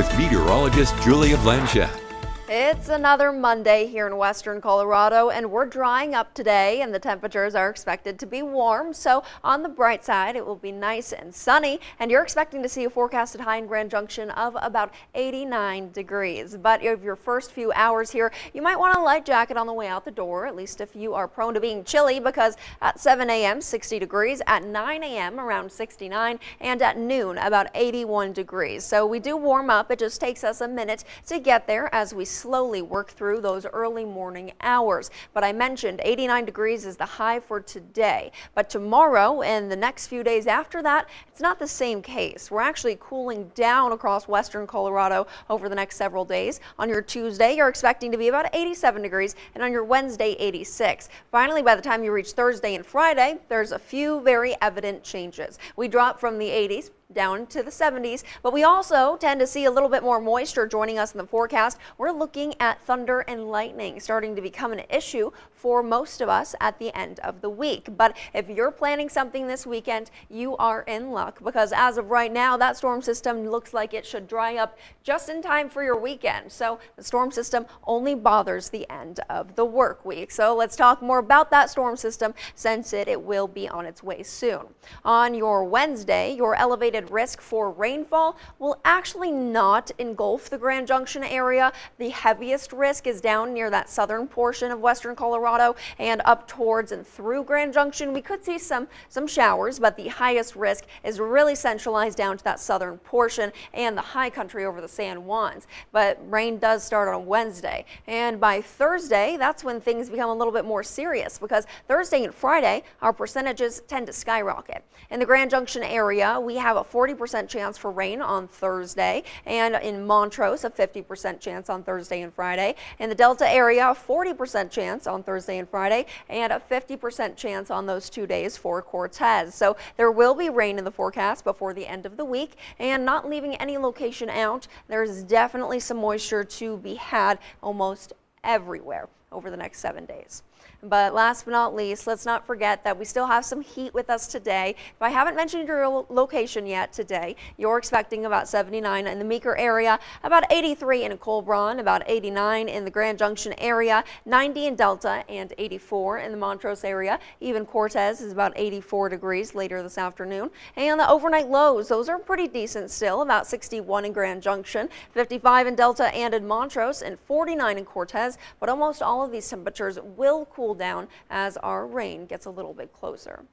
with meteorologist Julia Blanchett. It's another Monday here in western Colorado, and we're drying up today, and the temperatures are expected to be warm. So on the bright side, it will be nice and sunny, and you're expecting to see a forecasted high in Grand Junction of about 89 degrees. But of your first few hours here, you might want a light jacket on the way out the door, at least if you are prone to being chilly, because at 7 a.m. 60 degrees, at 9 a.m. around 69, and at noon about 81 degrees. So we do warm up. It just takes us a minute to get there as we slowly work through those early morning hours. But I mentioned 89 degrees is the high for today. But tomorrow and the next few days after that, it's not the same case. We're actually cooling down across western Colorado over the next several days. On your Tuesday, you're expecting to be about 87 degrees, and on your Wednesday, 86. Finally, by the time you reach Thursday and Friday, there's a few very evident changes. We drop from the 80s down to the 70s, but we also tend to see a little bit more moisture joining us in the forecast. We're looking at thunder and lightning starting to become an issue for most of us at the end of the week. But if you're planning something this weekend, you are in luck, because as of right now, that storm system looks like it should dry up just in time for your weekend. So the storm system only bothers the end of the work week. So let's talk more about that storm system, since it will be on its way soon. On your Wednesday, your elevated risk for rainfall will actually not engulf the Grand Junction area. The heaviest risk is down near that southern portion of western Colorado and up towards and through Grand Junction. We could see some showers, but the highest risk is really centralized down to that southern portion and the high country over the San Juans. But rain does start on Wednesday, and by Thursday, that's when things become a little bit more serious, because Thursday and Friday, our percentages tend to skyrocket. In the Grand Junction area, we have a 40% chance for rain on Thursday, and in Montrose, a 50% chance on Thursday and Friday. In the Delta area, a 40% chance on Thursday and Friday, and a 50% chance on those 2 days for Cortez. So there will be rain in the forecast before the end of the week, and not leaving any location out, there's definitely some moisture to be had almost everywhere over the next 7 days. But last but not least, let's not forget that we still have some heat with us today. If I haven't mentioned your location yet today, you're expecting about 79 in the Meeker area, about 83 in Colbron, about 89 in the Grand Junction area, 90 in Delta, and 84 in the Montrose area. Even Cortez is about 84 degrees later this afternoon. And the overnight lows, those are pretty decent still, about 61 in Grand Junction, 55 in Delta and in Montrose, and 49 in Cortez. But almost all of these temperatures will cool down as our rain gets a little bit closer.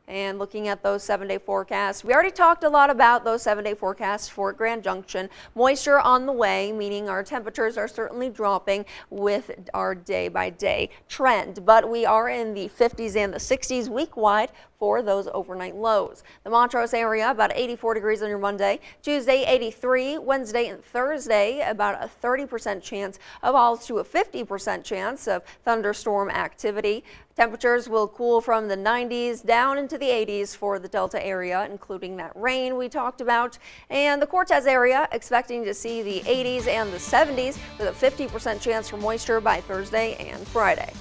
And looking at those 7-day forecasts, we already talked a lot about those 7-day forecasts for Grand Junction. Moisture on the way, meaning our temperatures are certainly dropping with our day-by-day trend. But we are in the 50s and the 60s week-wide for those overnight lows. The Montrose area, about 84 degrees on your Monday. Tuesday, 83. Wednesday and Thursday, about a 30% chance of all to a 50% chance of thunderstorm activity. Temperatures will cool from the 90s down into the 80s for the Delta area, including that rain we talked about. And the Cortez area, expecting to see the 80s and the 70s with a 50% chance for moisture by Thursday and Friday.